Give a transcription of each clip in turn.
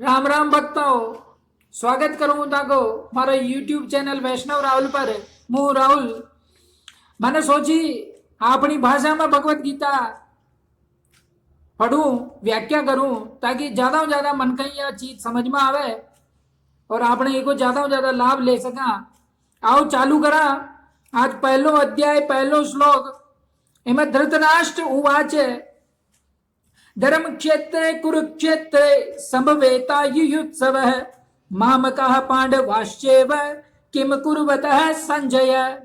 राम राम भक्तों, स्वागत करूँ ताको मारा यूट्यूब चैनल वैष्णव राहुल पर। मु राहुल मैंने सोची अपनी भाषा में भगवत गीता पढ़ूं, व्याख्या करूं ताकि ज्यादा से ज्यादा मन का यह चीज समझ में आवे और आपने इको ज्यादा से ज्यादा लाभ ले सका। आओ चालू करा। आज पहलो अध्याय पहलो श्लोक इमें धृतराष्ट्र उवाच धर्म क्षेत्रे कुरुक्षेत्रे समवेता युयुत्सव मामकः पांडवाश्चैव किम कुर्वतः संजय।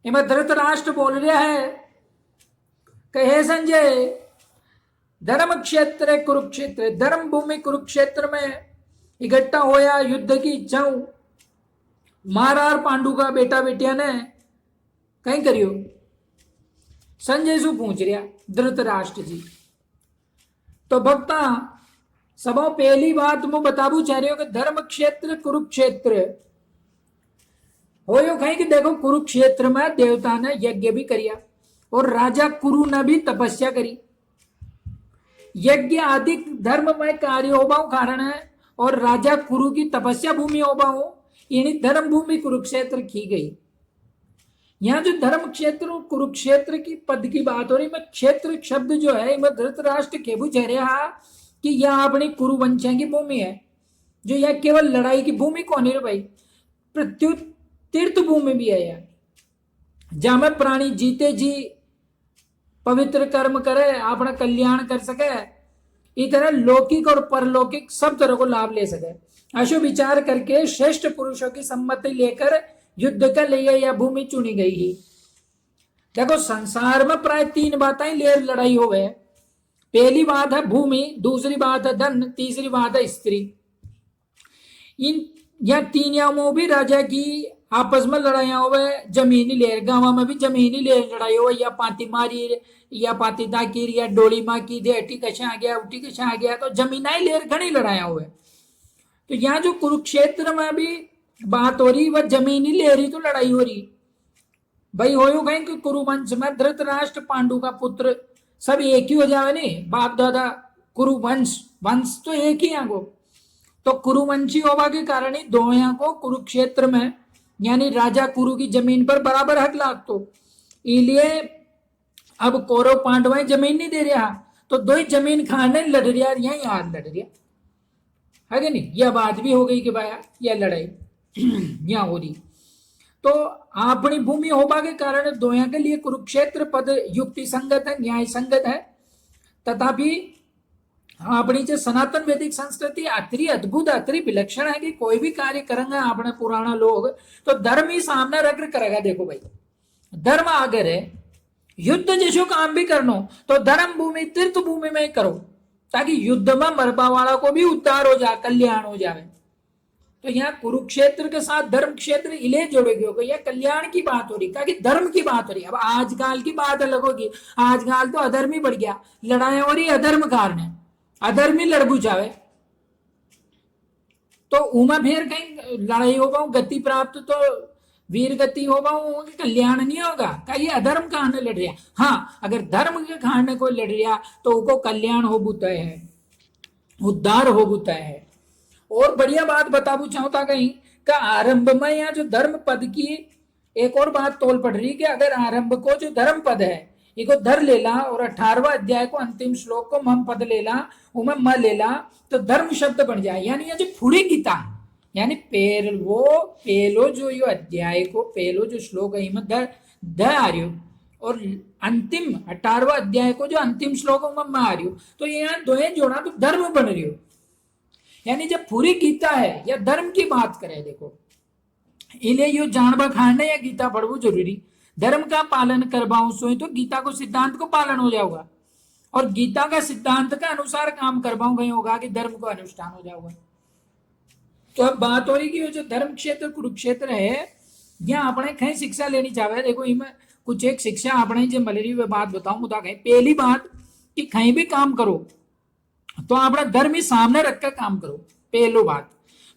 इमें धृतराष्ट्र बोल रहा है, कहे संजय, धर्म क्षेत्र कुरुक्षेत्र, धर्म भूमि कुरुक्षेत्र में इकट्ठा होया युद्ध की इच्छा मारा और पांडु का बेटा बेटिया ने कहीं करियो। संजय सु पूछ रहा धृतराष्ट्र जी। तो भक्ता सबों पहली बात मु बताबू चाह रही हो कि धर्म क्षेत्र कुरुक्षेत्र हो कहीं कि देखो कुरुक्षेत्र में देवता ने यज्ञ भी करिया और राजा कुरु ने भी तपस्या करी। यज्ञ आदि धर्ममय कार्य होबाऊ कारण है और राजा कुरु की तपस्या भूमि होबाऊ यानी धर्म भूमि कुरुक्षेत्र की गई। यहां जो धर्म क्षेत्र कुरुक्षेत्र की पद की बात हो रही, मैं क्षेत्र शब्द जो है मैं धृतराष्ट्र के बुझे रहा कि यह अपनी कुरुवंशिया की भूमि है, जो यह केवल लड़ाई की भूमि कौन है भाई, प्रत्युत तीर्थ भूमि भी है यार, जहां में प्राणी जीते जी पवित्र कर्म करे अपना कल्याण कर सके, इधर लौकिक और परलौकिक सब तरह को लाभ ले सके। ऐसो विचार करके श्रेष्ठ पुरुषों की सम्मति लेकर युद्ध के लिए यह भूमि चुनी गई ही। देखो संसार में प्राय तीन बातें ले लड़ाई हो गए। पहली बात है भूमि, दूसरी बात है धन, तीसरी बात है स्त्री। इन यह तीन यामों भी राजा की आपस में लड़ाइया हो गए। जमीनी लेर, गांव में भी जमीनी लेर लड़ाई हो, या पाती मारी या पाती दाकीर या डोली माँ की दे, अटी कशा आ गया उठी कशा आ गया, तो जमीनाई लेर घनी लड़ाइया हुए। तो यहाँ जो कुरुक्षेत्र में भी बात हो रही वह जमीनी ले रही तो लड़ाई हो रही भाई। हो कहीं कि कुरुवंश में धृतराष्ट्र पांडु का पुत्र सब एक ही हो जावे नहीं, बाप दादा कुरुवंश, वंश तो एक ही यहाँ को। तो कुरुवंशी होवा के कारण ही दो यहाँ को कुरुक्षेत्र में यानी राजा कुरु की जमीन पर बराबर हक लाग। तो इसलिए अब कौरव पांडव जमीन नहीं दे रहा, तो दो ही जमीन खाने लड़ रहा, यही हाथ लड़ रहा है कि नहीं। यह बात भी हो गई कि भाई यह लड़ाई यहाँ हो रही। तो अपनी भूमि होबा के कारण दोया के लिए कुरुक्षेत्र पद युक्ति संगत है, न्याय संगत है। तथापि अपनी जो सनातन वैदिक संस्कृति अतरी अद्भुत अतरी विलक्षण है कि कोई भी कार्य करेंगे अपने पुराना लोग तो धर्म ही सामने रख करेगा। देखो भाई धर्म अगर है, युद्ध जैसो काम भी करनो तो धर्म भूमि तीर्थ भूमि में करो, ताकि युद्ध में मरबा वाला को भी उद्धार हो जाए, कल्याण हो जाए। तो यहाँ कुरुक्षेत्र के साथ धर्म क्षेत्र इले जोड़ेगी होगा, यह कल्याण की बात हो रही, कि धर्म की बात हो रही। अब आजकल की बात अलग होगी, आजकल तो अधर्म ही बढ़ गया, लड़ाई हो रही अधर्म कारण है, अधर्म ही लड़ बुझावे तो उमा फिर कहीं लड़ाई हो पाऊ गति प्राप्त तो वीर गति हो पाऊ, कल्याण नहीं होगा का ये अधर्म कारण लड़ रहा। हाँ अगर धर्म के कारण कोई लड़ रहा तो उनको कल्याण हो बुता है, उद्धार हो बुता है। और बढ़िया बात बताबू चाहता कहीं का आरंभ में यहाँ जो धर्म पद की एक और बात तोल पड़ रही कि अगर आरंभ को जो धर्म पद है इसको धर लेला और 18वां अध्याय को अंतिम श्लोक को मम पद लेला उमें म लेला तो धर्म शब्द बन जाए। यानी ये जो पूरी गीता यानी पहलो जो यो अध्याय को पहलो जो श्लोक है इनमें ध आ रही हो और अंतिम 18वां अध्याय को जो अंतिम श्लोक में आ रही हो, तो ये यहाँ दो जोड़ा तो धर्म बन रही हो। यानी जब पूरी गीता है या धर्म की बात करें, देखो इले यो जानबा खाने या गीता पढ़वो जरूरी, धर्म का पालन करवाऊं सोई तो गीता को सिद्धांत को पालन हो जाऊगा और गीता का सिद्धांत का अनुसार काम करवाऊं गई होगा कि धर्म को अनुष्ठान हो जाऊगा। तो अब बात हो रही कि जो धर्म क्षेत्र कुरुक्षेत्र है यहाँ अपने कहीं शिक्षा लेनी चाहे। देखो इनमें कुछ एक शिक्षा अपने जो मिल रही बात बताऊं मुदा कहीं। पहली बात कि कहीं भी काम करो तो अपना धर्म ही सामने रखकर काम करो, पहलो बात।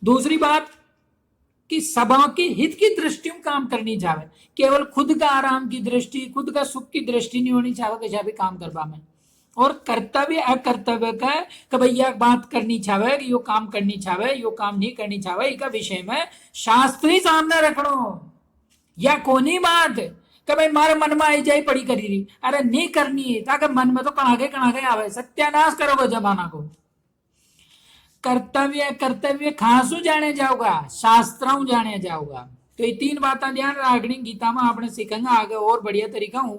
दूसरी बात कि सभा के हित की दृष्टि में काम करनी चाहिए, केवल खुद का आराम की दृष्टि खुद का सुख की दृष्टि नहीं होनी चाहिए किसी भी काम करवा में। और कर्तव्य अकर्तव्य का कि भाई यह बात करनी छावे कि यो काम करनी छावे यो काम नहीं करनी छावे इका विषय में शास्त्री सामने रखनो या कोनी बात कि भाई मारे मन में आई जाए पड़ी करी रही अरे नहीं करनी है ताकि मन में तो कणाके आवे सत्यानाश करोगे जमाना को कर्तव्य कर्तव्य खासू जाने जाओगा शास्त्राओं जाने जाओगा तो ये तीन बातें ध्यान रखनी गीता में आपने सीखेंगे आगे और बढ़िया तरीका हूं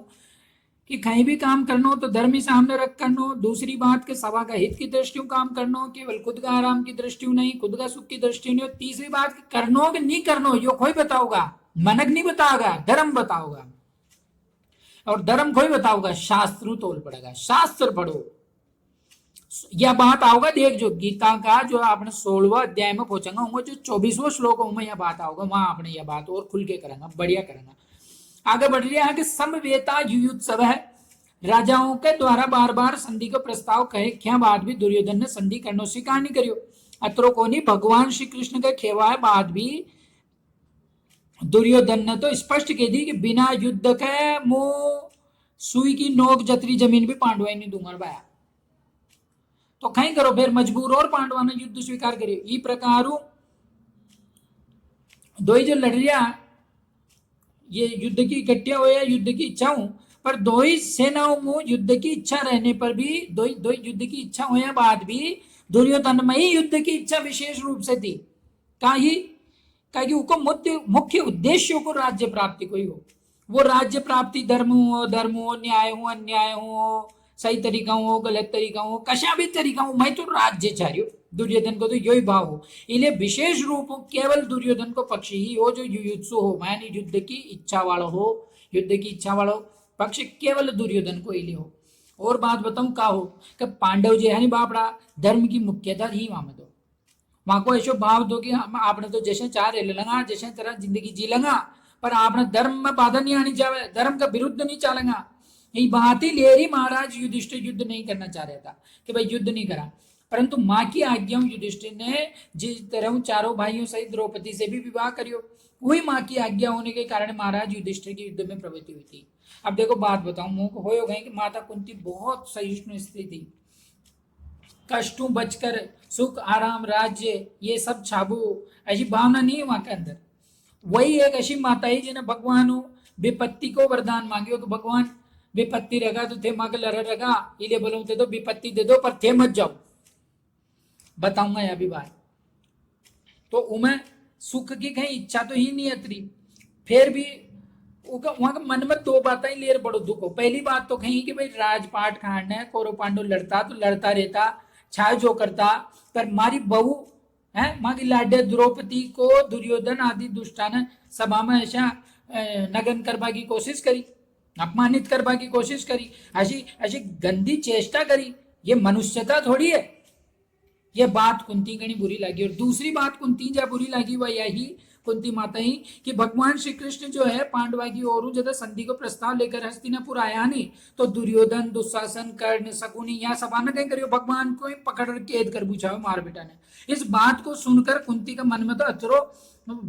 कि कहीं भी काम करना हो तो धर्म ही सामने रख करना दूसरी बात के सभा का हित की दृष्टि काम करना केवल खुद का आराम की दृष्टि नहीं खुद का सुख की दृष्टि नहीं तीसरी बात करना कि नहीं करना यो कोई बताओगा मनक नहीं बताओगा धर्म बताओगा और धर्म कोई बताओगा शास्त्र तोल पड़ेगा शास्त्र पढ़ो यह बात आओगा देख जो गीता का जो आपने 16वां अध्याय में पहुंचेगा होंगे जो 24वां श्लोक में यह बात आओगा वहां आपने यह बात और खुल के करेंगे बढ़िया करेंगे आगे बढ़ रहा है कि समवेता युयुत्सव है राजाओं के द्वारा बार बार संधि को प्रस्ताव कहे क्या बात भी दुर्योधन ने संधि करनो स्वीकार नहीं करियो अत्रो को नहीं भगवान श्री कृष्ण के खेवा है बात भी दुर्योधन ने तो स्पष्ट कह दी कि बिना युद्ध के मुंह सुई की नोक जतरी जमीन भी पांडवा नहीं दूंगा भाया तो कहीं करो फिर मजबूर और पांडवा ने युद्ध स्वीकार करियो ई प्रकार दो जो लड़ रहा ये युद्ध की इकट्ठा हो या युद्ध की इच्छा हूं पर दो ही सेनाओं में युद्ध की इच्छा रहने पर भी दो युद्ध की इच्छा होने बाद भी दुर्योधन में ही युद्ध की इच्छा विशेष रूप से थी कि उनको मुख्य उद्देश्यों को राज्य प्राप्ति को ही हो वो राज्य प्राप्ति धर्म हो न्याय हो अन्याय हो सही तरीका हो गलत तरीका हो कशा भी तरीका हो मैं तो राज्य चाह रही हूँ दुर्योधन को तो यही भाव हो इन्हें विशेष रूप हो केवल दुर्योधन को पक्ष ही हो जो युयुत्सु हो मानी युद्ध की इच्छा वाला हो युद्ध की इच्छा वाला हो पक्ष केवल दुर्योधन को इले हो और बात बताऊं का हो कि पांडव जी है बापड़ा धर्म की मुख्यता ही वहां में दो वहां को ऐसा भाव दो कि आपने तो जैसे चाह रहे लगा जैसे तरह जिंदगी जी लगा पर आपने धर्म में बाधा नहीं आनी चाहिए धर्म का विरुद्ध नहीं चलेगा यही बात ही ले रही महाराज युधिष्ठिर युद्ध नहीं करना चाह रहा था कि भाई युद्ध नहीं करा परंतु माँ की आज्ञा युधिष्ठिर ने जिस तरह चारों भाइयों सहित द्रौपदी से भी विवाह करियो वही माँ की आज्ञा होने के कारण महाराज युधिष्ठिर की युद्ध में प्रवृत्ति हुई थी अब देखो बात बताऊं मुंह को हो गए कि माता कुंती बहुत सहिष्णु स्त्री थी कष्टों बचकर सुख आराम राज्य ये सब छाबू ऐसी भावना नहीं है वहां के अंदर वही एक ऐसी माता ही जिन्हें भगवान विपत्ति को वरदान मांगियो कि भगवान विपत्ति रहेगा तो थे मांग लड़ रहेगा इले बोलो दे दो विपत्ति दे दो पर थे मत जाओ बताऊंगा यह भी बात तो उमें सुख की कहीं इच्छा तो ही नहीं अतरी फिर भी वहां के मन में दो बातें ही लेर बड़ो दुख हो पहली बात तो कहीं कि भाई राजपाट खांड है कौरव पांडव लड़ता तो लड़ता रहता छाय जो करता पर मारी बहू है माँ की लाड्य द्रौपदी को दुर्योधन आदि दुष्टा ने सभा में ऐसा नगन करवा की कोशिश करी अपमानित करवा की कोशिश करी ऐसी ऐसी गंदी चेष्टा करी ये मनुष्यता थोड़ी है ये बात कुंती गणी बुरी लगी और दूसरी बात कुंती जा बुरी लगी वह यही कुंती माता ही कि भगवान श्री कृष्ण जो है पांडवा की ओर जब संधि को प्रस्ताव लेकर हस्तिनापुर आया नहीं तो दुर्योधन दुशासन कर्ण शकुनी यहाँ सभा में कहीं करियो भगवान को पकड़ कैद कर पूछा मार बेटा ने इस बात को सुनकर कुंती का मन में तो अथरो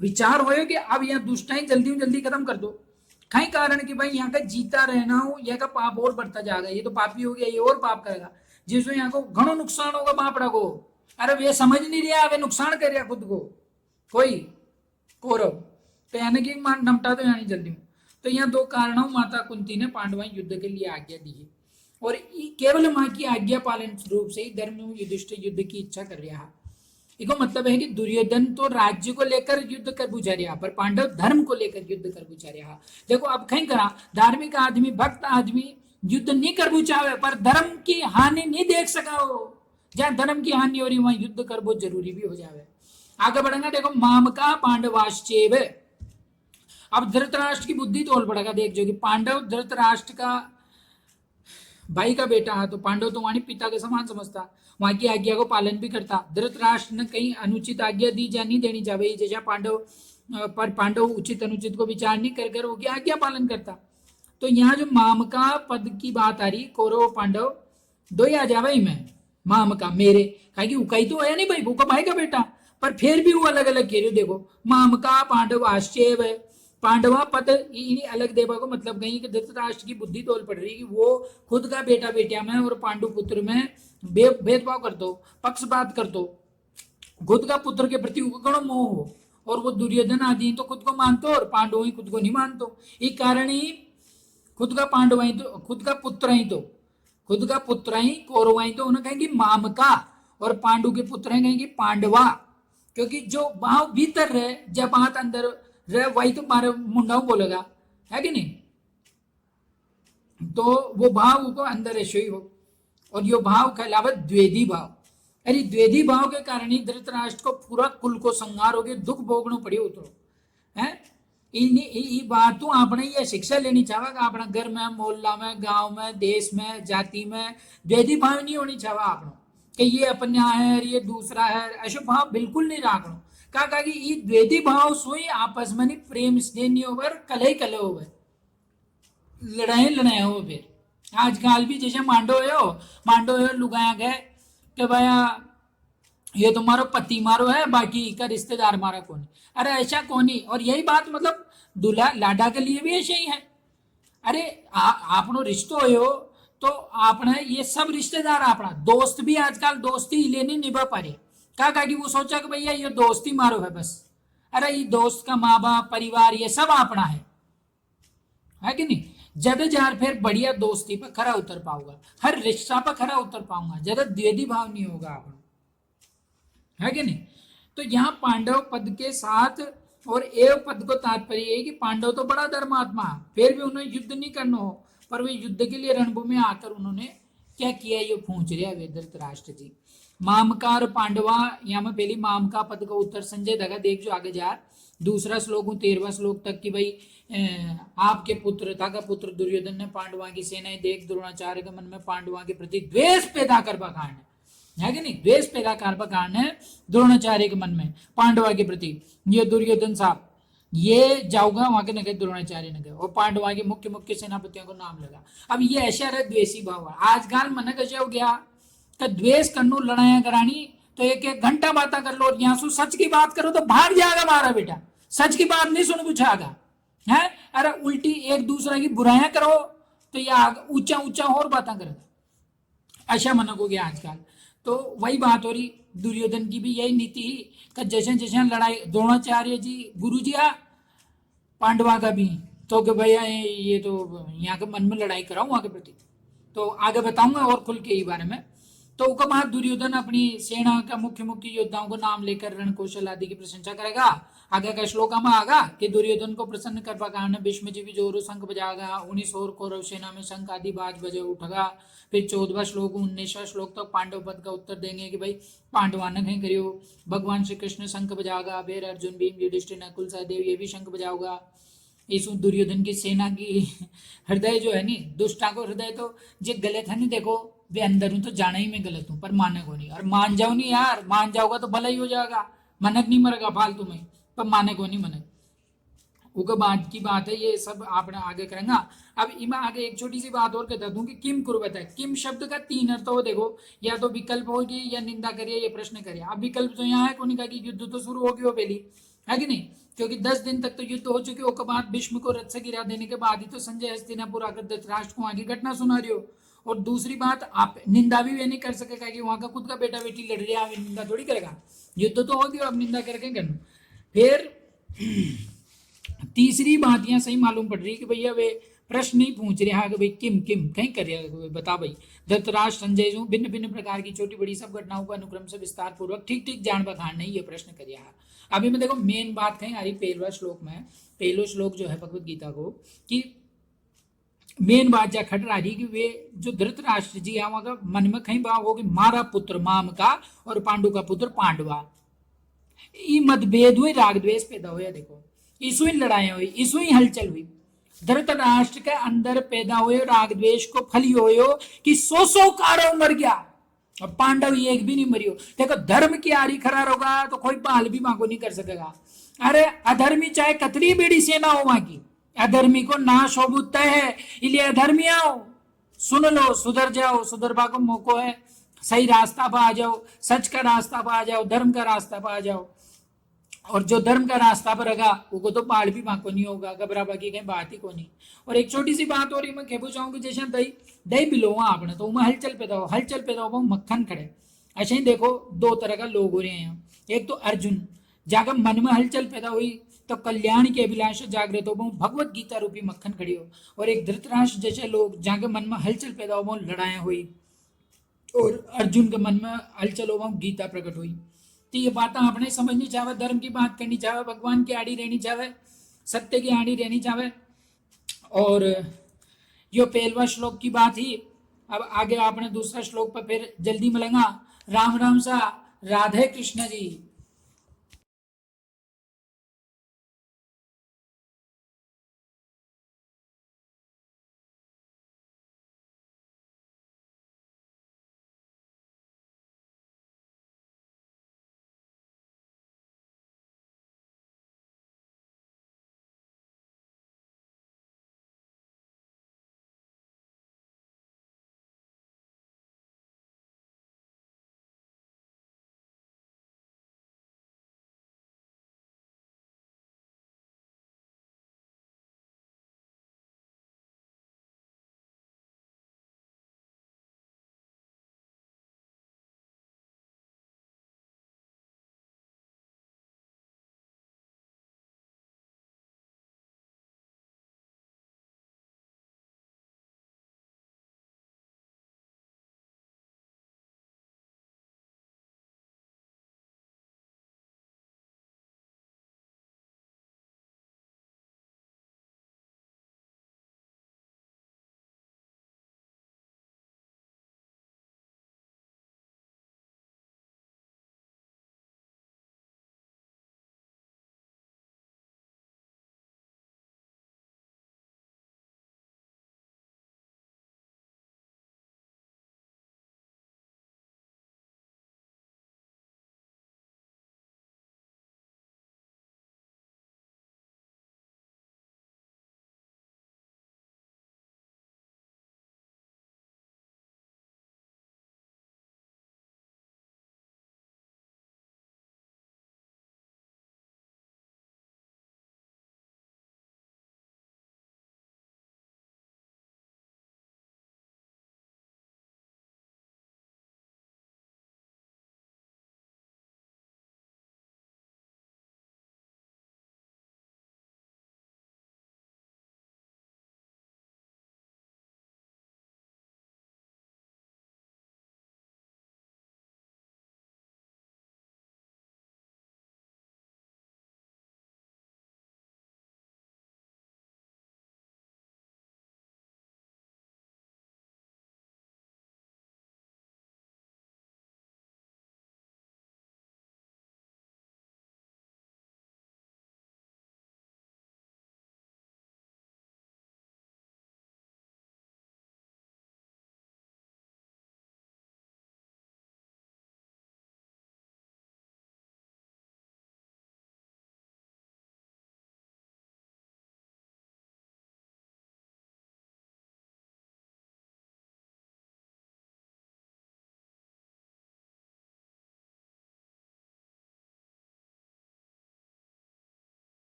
विचार हो कि अब यहाँ दुष्टाई जल्दी खत्म कर दो कहीं कारण कि भाई यहाँ का जीता रहना हो यह का पाप और बढ़ता जाएगा ये तो पापी हो गया ये और पाप करेगा जिसमें यहाँ को घणो नुकसान होगा बापड़ा को अरे वे समझ नहीं रहा वे नुकसान कर रहा खुद को कोई कौरव तो यानी कि नमटा तो यानी जल्दी तो यहाँ दो कारणों माता कुंती ने पांडवा युद्ध के लिए आज्ञा दी है और केवल माँ की आज्ञा पालन रूप से ही धर्म युधिष्ठिर युद्ध की इच्छा कर रहा है इसको मतलब है कि दुर्योधन तो राज्य को लेकर युद्ध कर बुझा रहा पर पांडव धर्म को लेकर युद्ध कर बुझा रहा देखो अब कहीं करा धार्मिक आदमी भक्त आदमी युद्ध नहीं कर बुझावे पर धर्म की हानि नहीं देख सका हो जहाँ धर्म की हानि हो रही वहां युद्ध कर बहुत जरूरी भी हो जावे आगे बढ़ेगा देखो माम का पांडवाश्चेव अब धृतराष्ट्र की बुद्धि तोड़ पड़ेगा देख जो कि पांडव धृतराष्ट्र का भाई का बेटा है तो पांडव तो वहां पिता के समान समझता वहां की आज्ञा को पालन भी करता धृतराष्ट्र ने कहीं अनुचित आज्ञा दी जा नहीं देनी चाहिए जैसा पांडव पर पांडव उचित अनुचित को विचार नहीं कर वो क्या आज्ञा पालन करता तो यहाँ जो माम का पद की बात आ रही कौरव पांडव दो ही आ जावे मैं माम का मेरे कहा कि उकाई तो है नहीं भाई वो का भाई का बेटा पर फिर भी वो अलग अलग कह रहे हो देखो माम का पांडव आश्चर्य पांडवा पद इन्हीं अलग देवा को मतलब कहीं कि धृतराष्ट्र की बुद्धि तोल पड़ रही कि वो खुद का बेटा बेटिया में और पांडु पुत्र में भेदभाव कर दो, पक्षपात कर दो, खुद का पुत्र के प्रति उग्र मोह हो, और वो दुर्योधन आदि तो खुद को मानते हो और पांडव ही खुद को नहीं मानते। इस कारण ही खुद का पांडव ही तो खुद का पुत्र ही तो खुद का पुत्र ही कौरव ही तो उन्हें कहेंगे मामका, और पांडु के पुत्र हैं कहेंगे पांडवा, क्योंकि जो भाव भीतर रहे जब बात अंदर रहे वही तो मारे मुंडा बोलेगा, है कि नहीं। तो वो भाव को अंदर ऐसे ही हो, और यो भाव कहलावा द्वेदी भाव। अरे द्वेदी भाव के कारण ही धृतराष्ट्र को पूरा कुल को संहार हो गया, दुख भोगना पड़े उतरो है। बातों आपने ये शिक्षा लेनी चाहेगा अपना घर में, मोहल्ला में, गांव में, देश में, जाति में द्वेदी भाव नहीं होनी चाहे आपनो कि ये अपना है ये दूसरा है, ऐसे भाव बिल्कुल नहीं रखना। कहा कि ये द्वेदी भाव सोई आपस में नहीं प्रेम स्नेह नहीं हो, कले हो, लड़ाई हो। फिर आजकल भी जैसे मांडो हो लुगाया गए कि भैया ये तुम्हारा पति मारो है, बाकी का रिश्तेदार मारा कौन। अरे ऐसा कौन ही। और यही बात मतलब दूल्हा लाडा के लिए भी ऐसे ही है। अरे आपनो रिश्तो हो तो आपने ये सब रिश्तेदार अपना दोस्त भी आजकल दोस्ती लेने निभा पा रहे। क्या कि वो सोचा कि भैया ये दोस्ती मारो है बस। अरे ये दोस्त का माँ बाप परिवार ये सब अपना है कि नहीं। जद जार फिर बढ़िया दोस्ती पर खरा उतर पाऊंगा, हर रिश्ता पर खरा उतर पाऊंगा, ज्यादा द्वेदी भाव नहीं होगा आप, है कि नहीं। तो यहाँ पांडव पद के साथ और एव पद को तात्पर्य है कि पांडव तो बड़ा धर्मात्मा, फिर भी उन्हें युद्ध नहीं करना हो, पर वे युद्ध के लिए रणभूमि आकर उन्होंने क्या किया ये पूछ रहे हैं धृतराष्ट्र जी। मामकार पांडवा, यहाँ में पहली मामका पद का उत्तर संजय दगा देख जो आगे जा दूसरा श्लोक 13वां श्लोक तक कि भाई आपके पुत्र था का पुत्र दुर्योधन ने पांडवा की सेनाएं देख द्रोणाचार्य के मन में पांडवा के प्रति द्वेष पैदा कर कारण है कि नहीं। द्वेष पैदा कर कारण है द्रोणाचार्य के मन में पांडवा के प्रति। ये दुर्योधन साहब ये जाऊंगा वहां के नगर द्रोणाचार्य नगर और पांडवा के मुख्य मुख्य सेनापतियों को नाम लगा। अब ये ऐसा रहा द्वेषी भाव। आजकल मन कैसे हो गया कि द्वेष करनो लड़ाइया करानी तो एक एक घंटा बातें कर लो, यहाँ से सच की बात करो तो भाग जाएगा मारा बेटा, सच की बात नहीं सुन पूछागा है। अरे उल्टी एक दूसरे की बुराइयां करो तो ये ऊंचा ऊंचा और बातें करेगा, ऐसा मन हो गया आजकल। तो वही बात हो रही दुर्योधन की भी यही नीति कि जैसे जैसे लड़ाई द्रोणाचार्य जी गुरु जी पांडवा का भी तो कि भैया ये तो यहाँ के मन में लड़ाई कराऊं वहां के प्रति, तो आगे बताऊंगा और खुल के ही बारे में। तो उसके बाद दुर्योधन अपनी सेना का मुख्य मुख्य योद्धाओं को नाम लेकर रण कौशल आदि की प्रशंसा करेगा। आगे का श्लोक में आगा कि दुर्योधन को प्रसन्न करवा कारण भीष्म जी भी जोरो शंख बजाएगा, 19 और कौरव सेना में शंख आदि बाज बजे उठगा। फिर 14वां श्लोक 19वां श्लोक तक पांडव पद का उत्तर देंगे कि भाई पांडवा ने कहीं करियो। भगवान श्री कृष्ण शंख बजाओगा, फिर अर्जुन भीम युधिष्ठिर नकुल सहदेव ये भी शंख बजाओगा। इस दुर्योधन की सेना की हृदय जो है नी दुष्टा को हृदय तो जो गलत है नहीं देखो वे अंदर हूं तो जाना ही मैं गलत हूं पर मानने को नहीं। और मान जाओ नहीं यार, मान जाओगा तो भला ही हो जाएगा, मनक नहीं मरेगा फालतू में, पर माने को नहीं मनक। वो बात की बात है, ये सब आपने आगे करेंगे। अब इमा आगे एक छोटी सी बात और कहता दूं कि किम कुर्वत है। किम शब्द का 3 अर्थ हो देखो, या तो विकल्प होगी या निंदा करिए या प्रश्न करिए। अब विकल्प तो यहाँ है कोनी का कि युद्ध तो शुरू हो गया पहली, है कि नहीं, क्योंकि 10 दिन तक तो युद्ध हो चुके। उसके बाद भीष्म को रथ से गिरा देने के बाद ही तो संजय हस्तिनापुर आकर धृतराष्ट्र को आगे घटना सुना रही हो। और दूसरी बात आप निंदा भी वे नहीं कर सकेगा कि वहां का खुद का बेटा बेटी लड़ रहा है, निंदा थोड़ी करेगा। युद्ध तो हो गया, अब निंदा करके करना। फिर तीसरी बात यहाँ सही मालूम पड़ रही कि भैया वे प्रश्न नहीं पूछ रहे हैं कि भाई किम किम कहीं कर रहे बता भाई। धृतराष्ट्र संजय जो भिन्न भिन्न प्रकार की छोटी बड़ी सब घटनाओं का अनुक्रम से विस्तार पूर्वक ठीक ठीक जान बखान नहीं ये प्रश्न करिए। अभी मैं देखो मेन बात कहीं आ रही 15वां श्लोक में, पहलो श्लोक जो है भगवत गीता को कि मेन बात जा खट रही कि वे जो धृतराष्ट्र जी है वहां मन में कहीं भाव हो कि मारा पुत्र माम का और पांडु का पुत्र पांडवा, ये मतभेद हुए, राग द्वेष पैदा हुआ। देखो इसु ही लड़ाई हुई, इसु ही हलचल हुई। धृतराष्ट्र के अंदर पैदा हुए राग द्वेष को फल हो कि 100 कारो मर गया और पांडव एक भी नहीं मरियो। देखो धर्म की आरी खरार होगा तो कोई बाल भी मांगो नहीं कर सकेगा। अरे अधर्मी चाहे कतरी बेड़ी सेना हो वहां की, अधर्मी को नाश हो तय है, इसलिए अधर्मी आओ सुन लो सुधर जाओ, सुधरवा को मौको है, सही रास्ता पर आ जाओ, सच का रास्ता पर आ जाओ, धर्म का रास्ता पर आ जाओ। और जो धर्म का रास्ता पर रगा वो तो पहाड़ भी वहां को नहीं होगा, घबरा बाकी कहीं बात ही को नहीं। और एक छोटी सी बात और मैं कहना चाहूँ कि जैसे दही दही पिलोवा आपने तो मैं हलचल पैदा हो मक्खन खड़े। ऐसे ही देखो दो तरह का लोग हो रहे हैं यहाँ। एक तो अर्जुन जाकर मन में हलचल पैदा हुई तो कल्याण के अभिलाष जागृत हो भगवत गीता रूपी मक्खन खड़ी हो। और एक धृतराष्ट्र जैसे लोग जाके मन में हलचल पैदा हो लड़ाइयाँ हुई और अर्जुन के मन में हलचल हो गीता प्रकट हुई। तो ये बातें आपने समझनी चाहे, धर्म की बात करनी चाहे, भगवान की आड़ी रहनी चाहे, सत्य की आड़ी रहनी चाहे। और यो पहलवा श्लोक की बात ही। अब आगे आपने दूसरा श्लोक पर फिर जल्दी मिलेगा। राम राम सा राधे कृष्ण जी।